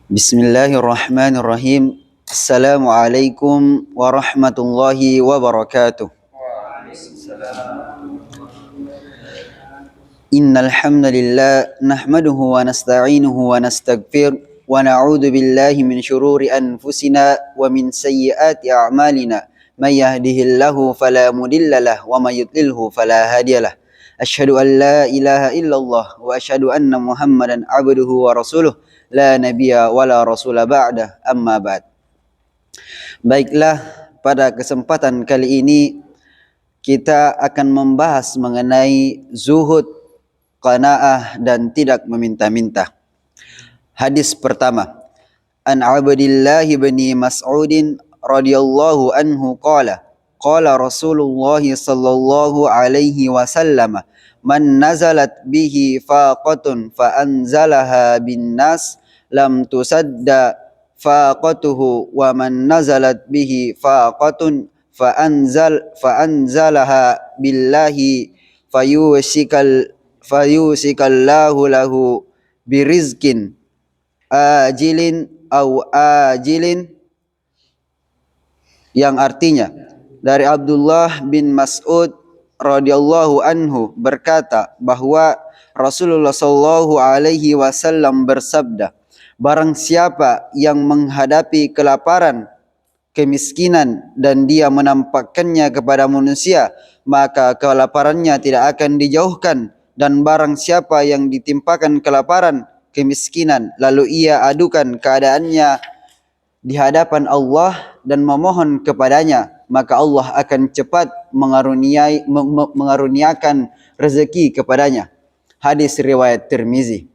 Bismillahirrahmanirrahim. Assalamualaikum warahmatullahi wabarakatuh. Innal hamdalillah nahmaduhu wa nasta'inuhu wa nastaghfir wa na'udzu billahi min shururi anfusina wa min sayyiati a'malina. May yahdihillahu fala mudhillalah wa may yudlilhu fala hadiyalah. Asyhadu an la ilaha illallah wa asyhadu anna Muhammadan abduhu wa rasuluh. La nabiyya wala rasula ba'dah, amma ba'd. Baiklah, pada kesempatan kali ini kita akan membahas mengenai zuhud, qanaah dan tidak meminta-minta. Hadis pertama, An Abdillah bin Mas'ud radhiyallahu anhu qala Rasulullah sallallahu alaihi wasallam, man nazalat bihi faqatun fa anzalaha bin nas lam tusadda faqatuhu wa man nazalat bihi faqatun fa anzalaha billahi fayusikallahu lahu birizkin ajilin au ajilin, yang artinya dari Abdullah bin Mas'ud radhiyallahu anhu berkata bahwa Rasulullah sallallahu alaihi wasallam bersabda, barang siapa yang menghadapi kelaparan, kemiskinan dan dia menampakkannya kepada manusia, maka kelaparannya tidak akan dijauhkan, dan barang siapa yang ditimpakan kelaparan, kemiskinan lalu ia adukan keadaannya di hadapan Allah dan memohon kepadanya, maka Allah akan cepat mengaruniakan rezeki kepadanya. Hadis riwayat Tirmizi.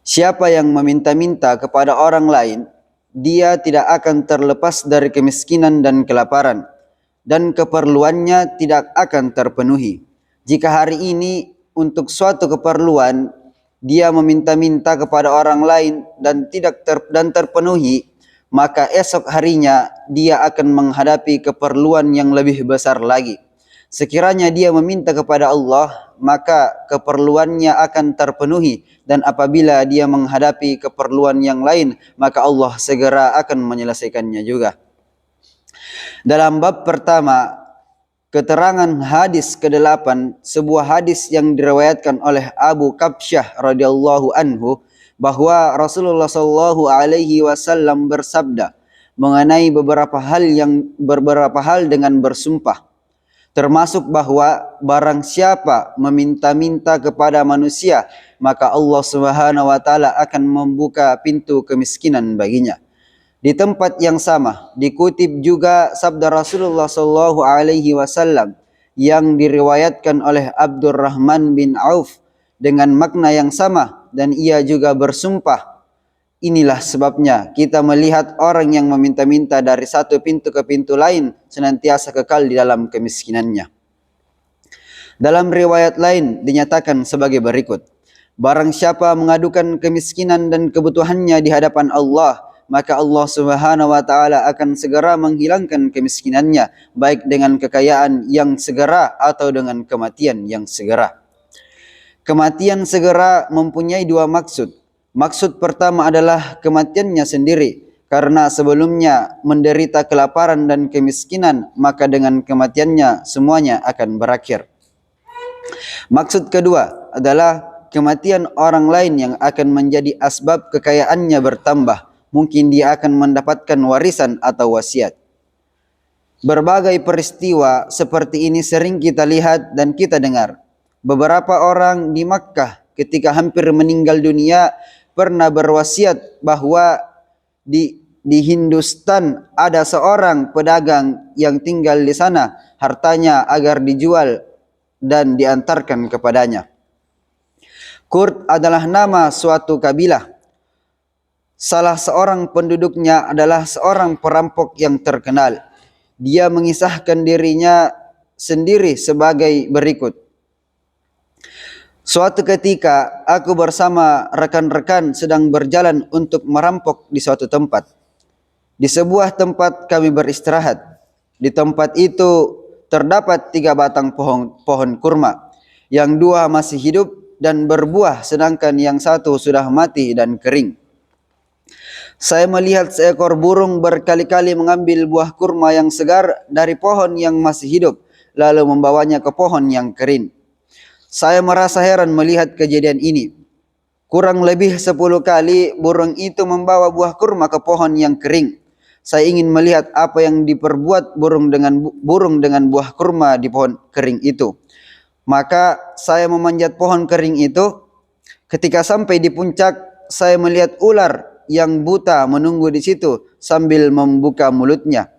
Siapa yang meminta-minta kepada orang lain, dia tidak akan terlepas dari kemiskinan dan kelaparan, dan keperluannya tidak akan terpenuhi. Jika hari ini untuk suatu keperluan dia meminta-minta kepada orang lain dan terpenuhi, maka esok harinya dia akan menghadapi keperluan yang lebih besar lagi. Sekiranya dia meminta kepada Allah, maka keperluannya akan terpenuhi, dan apabila dia menghadapi keperluan yang lain, maka Allah segera akan menyelesaikannya juga. Dalam bab pertama, keterangan hadis ke-8, sebuah hadis yang diriwayatkan oleh Abu Kabsyah radhiyallahu anhu, bahwa Rasulullah sallallahu alaihi wasallam bersabda mengenai beberapa hal dengan bersumpah, termasuk bahwa barang siapa meminta-minta kepada manusia, maka Allah Subhanahu wa taala akan membuka pintu kemiskinan baginya. Di tempat yang sama dikutip juga sabda Rasulullah sallallahu alaihi wasallam yang diriwayatkan oleh Abdurrahman bin Auf dengan makna yang sama, dan ia juga bersumpah. Inilah sebabnya kita melihat orang yang meminta-minta dari satu pintu ke pintu lain senantiasa kekal di dalam kemiskinannya. Dalam riwayat lain dinyatakan sebagai berikut, barang siapa mengadukan kemiskinan dan kebutuhannya di hadapan Allah, maka Allah Subhanahu wa taala akan segera menghilangkan kemiskinannya, baik dengan kekayaan yang segera atau dengan kematian yang segera. Kematian segera mempunyai dua maksud. Maksud pertama adalah kematiannya sendiri, karena sebelumnya menderita kelaparan dan kemiskinan, maka dengan kematiannya semuanya akan berakhir. Maksud kedua adalah kematian orang lain yang akan menjadi asbab kekayaannya bertambah. Mungkin dia akan mendapatkan warisan atau wasiat. Berbagai peristiwa seperti ini sering kita lihat dan kita dengar. Beberapa orang di Makkah ketika hampir meninggal dunia pernah berwasiat bahwa di Hindustan ada seorang pedagang yang tinggal di sana, hartanya agar dijual dan diantarkan kepadanya. Qurt adalah nama suatu kabilah. Salah seorang penduduknya adalah seorang perampok yang terkenal. Dia mengisahkan dirinya sendiri sebagai berikut. Suatu ketika aku bersama rekan-rekan sedang berjalan untuk merampok di suatu tempat. Di sebuah tempat kami beristirahat. Di tempat itu terdapat 3 batang pohon kurma. Yang 2 masih hidup dan berbuah, sedangkan yang satu sudah mati dan kering. Saya melihat seekor burung berkali-kali mengambil buah kurma yang segar dari pohon yang masih hidup, lalu membawanya ke pohon yang kering. Saya merasa heran melihat kejadian ini. Kurang lebih 10 kali burung itu membawa buah kurma ke pohon yang kering. Saya ingin melihat apa yang diperbuat burung dengan buah kurma di pohon kering itu. Maka saya memanjat pohon kering itu. Ketika sampai di puncak, saya melihat ular yang buta menunggu di situ sambil membuka mulutnya.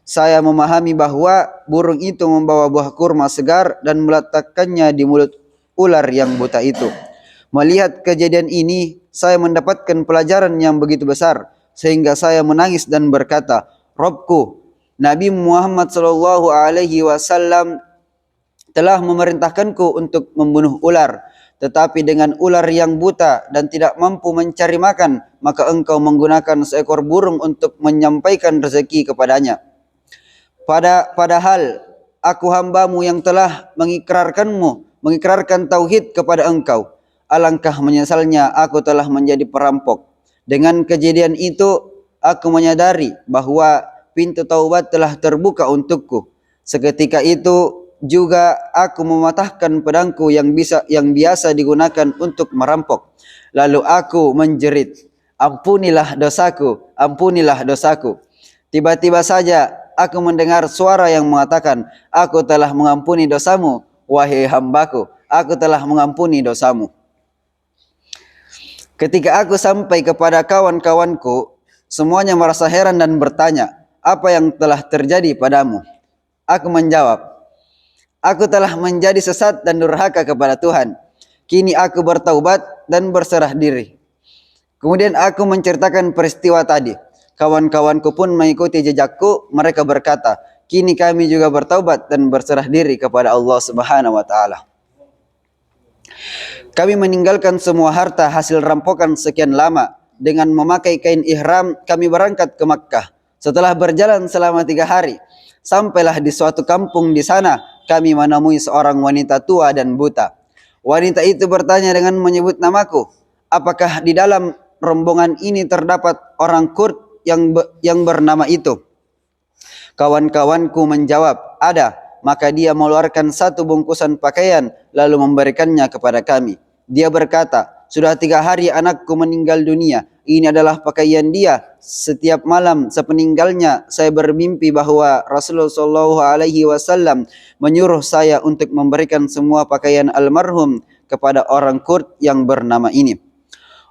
Saya memahami bahwa burung itu membawa buah kurma segar dan meletakkannya di mulut ular yang buta itu. Melihat kejadian ini, saya mendapatkan pelajaran yang begitu besar sehingga saya menangis dan berkata, "Robku, Nabi Muhammad sallallahu alaihi wasallam telah memerintahkanku untuk membunuh ular, tetapi dengan ular yang buta dan tidak mampu mencari makan, maka engkau menggunakan seekor burung untuk menyampaikan rezeki kepadanya. Padahal aku hambamu yang telah mengikrarkan tauhid kepada engkau. Alangkah menyesalnya aku telah menjadi perampok. Dengan kejadian itu, aku menyadari bahwa pintu taubat telah terbuka untukku. Seketika itu juga aku mematahkan pedangku yang biasa digunakan untuk merampok. Lalu aku menjerit, "Ampunilah dosaku, ampunilah dosaku." Tiba-tiba saja aku mendengar suara yang mengatakan, "Aku telah mengampuni dosamu, wahai hambaku. Aku telah mengampuni dosamu." Ketika aku sampai kepada kawan-kawanku, semuanya merasa heran dan bertanya, "Apa yang telah terjadi padamu?" Aku menjawab, "Aku telah menjadi sesat dan durhaka kepada Tuhan. Kini aku bertaubat dan berserah diri." Kemudian aku menceritakan peristiwa tadi. Kawan-kawanku pun mengikuti jejakku. Mereka berkata, "Kini kami juga bertaubat dan berserah diri kepada Allah Subhanahu wa taala." Kami meninggalkan semua harta hasil rampokan sekian lama. Dengan memakai kain ihram, kami berangkat ke Makkah. Setelah berjalan selama 3 hari, sampailah di suatu kampung di sana. Kami menemui seorang wanita tua dan buta. Wanita itu bertanya dengan menyebut namaku, "Apakah di dalam rombongan ini terdapat orang Kurd yang bernama itu?" Kawan-kawanku menjawab, "Ada." Maka dia mengeluarkan satu bungkusan pakaian lalu memberikannya kepada kami. Dia berkata, "Sudah 3 hari anakku meninggal dunia. Ini adalah pakaian dia. Setiap malam sepeninggalnya saya bermimpi bahwa Rasulullah Shallallahu Alaihi Wasallam menyuruh saya untuk memberikan semua pakaian almarhum kepada orang Kurd yang bernama ini."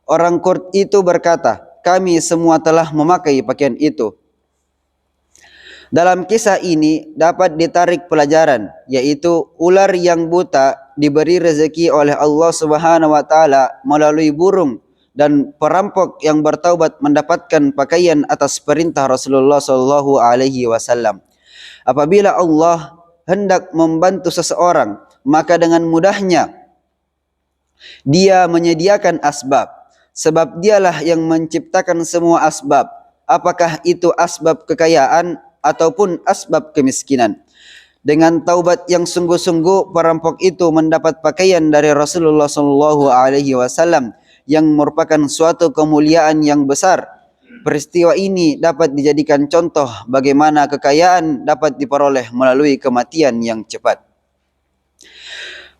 Orang Kurd itu berkata, "Kami semua telah memakai pakaian itu." Dalam kisah ini dapat ditarik pelajaran, yaitu ular yang buta diberi rezeki oleh Allah Subhanahu wa taala melalui burung, dan perampok yang bertaubat mendapatkan pakaian atas perintah Rasulullah sallallahu alaihi wasallam. Apabila Allah hendak membantu seseorang, maka dengan mudahnya Dia menyediakan asbab, sebab Dialah yang menciptakan semua asbab, apakah itu asbab kekayaan ataupun asbab kemiskinan. Dengan taubat yang sungguh-sungguh, perampok itu mendapat pakaian dari Rasulullah sallallahu alaihi wasallam yang merupakan suatu kemuliaan yang besar. Peristiwa ini dapat dijadikan contoh bagaimana kekayaan dapat diperoleh melalui kematian yang cepat.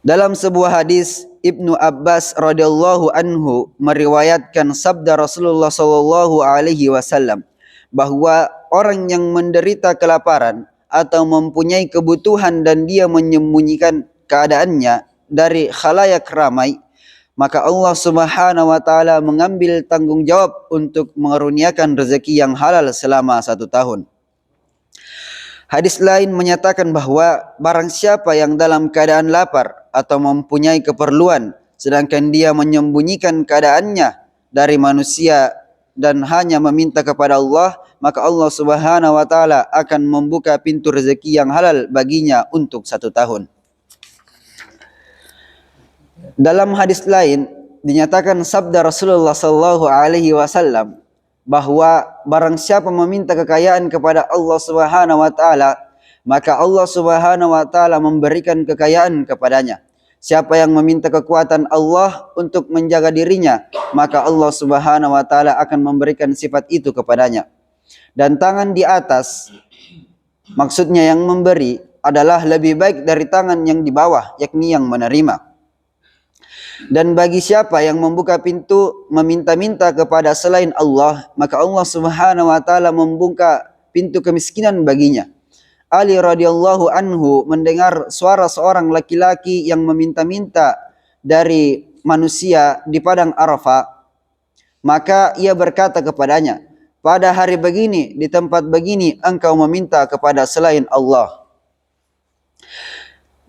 Dalam sebuah hadis, Ibnu Abbas radhiyallahu anhu meriwayatkan sabda Rasulullah sallallahu alaihi wasallam bahwa orang yang menderita kelaparan atau mempunyai kebutuhan dan dia menyembunyikan keadaannya dari khalayak ramai, maka Allah Subhanahu wa taala mengambil tanggung jawab untuk mengaruniakan rezeki yang halal selama 1 tahun. Hadis lain menyatakan bahwa barang siapa yang dalam keadaan lapar atau mempunyai keperluan sedangkan dia menyembunyikan keadaannya dari manusia dan hanya meminta kepada Allah, maka Allah Subhanahu wa taala akan membuka pintu rezeki yang halal baginya untuk 1 tahun. Dalam hadis lain dinyatakan sabda Rasulullah sallallahu alaihi wasallam bahwa barang siapa meminta kekayaan kepada Allah Subhanahu wa taala, maka Allah Subhanahu wa taala memberikan kekayaan kepadanya. Siapa yang meminta kekuatan Allah untuk menjaga dirinya, maka Allah Subhanahu wa taala akan memberikan sifat itu kepadanya. Dan tangan di atas, maksudnya yang memberi, adalah lebih baik dari tangan yang di bawah, yakni yang menerima. Dan bagi siapa yang membuka pintu meminta-minta kepada selain Allah, maka Allah Subhanahu wa taala membuka pintu kemiskinan baginya. Ali radhiyallahu anhu mendengar suara seorang laki-laki yang meminta-minta dari manusia di padang Arafah. Maka ia berkata kepadanya, pada hari begini, di tempat begini, engkau meminta kepada selain Allah.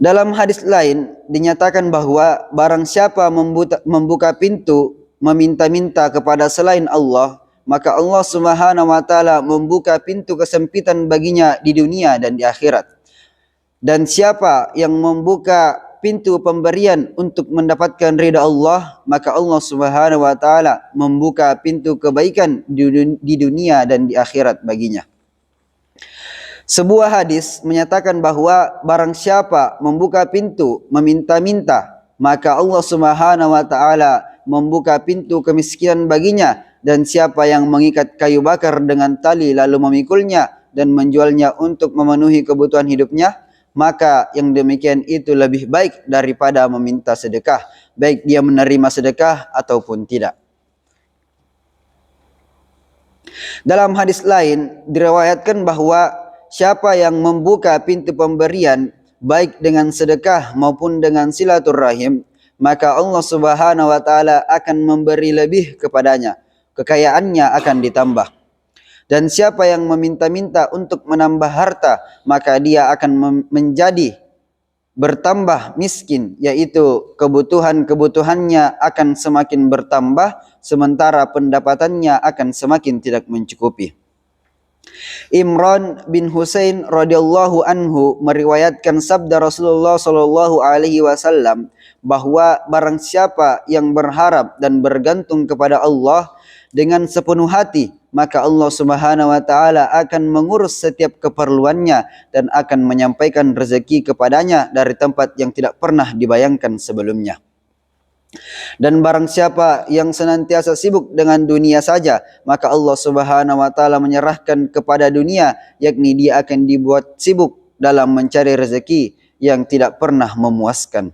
Dalam hadis lain dinyatakan bahwa barang siapa membuka pintu meminta-minta kepada selain Allah, maka Allah Subhanahu wa taala membuka pintu kesempitan baginya di dunia dan di akhirat. Dan siapa yang membuka pintu pemberian untuk mendapatkan ridha Allah, maka Allah Subhanahu wa taala membuka pintu kebaikan di dunia dan di akhirat baginya. Sebuah hadis menyatakan bahwa barang siapa membuka pintu meminta-minta, maka Allah Subhanahu wa taala membuka pintu kemiskinan baginya, dan siapa yang mengikat kayu bakar dengan tali lalu memikulnya dan menjualnya untuk memenuhi kebutuhan hidupnya, maka yang demikian itu lebih baik daripada meminta sedekah, baik dia menerima sedekah ataupun tidak. Dalam hadis lain diriwayatkan bahwa siapa yang membuka pintu pemberian baik dengan sedekah maupun dengan silaturahim, maka Allah Subhanahu wa taala akan memberi lebih kepadanya, kekayaannya akan ditambah. Dan siapa yang meminta-minta untuk menambah harta, maka dia akan menjadi bertambah miskin, yaitu kebutuhannya akan semakin bertambah sementara pendapatannya akan semakin tidak mencukupi. Imran bin Husain radhiyallahu anhu meriwayatkan sabda Rasulullah sallallahu alaihi wasallam bahwa barang siapa yang berharap dan bergantung kepada Allah dengan sepenuh hati, maka Allah Subhanahu wa taala akan mengurus setiap keperluannya dan akan menyampaikan rezeki kepadanya dari tempat yang tidak pernah dibayangkan sebelumnya. Dan barang siapa yang senantiasa sibuk dengan dunia saja, maka Allah Subhanahu wa taala menyerahkan kepada dunia, yakni dia akan dibuat sibuk dalam mencari rezeki yang tidak pernah memuaskan.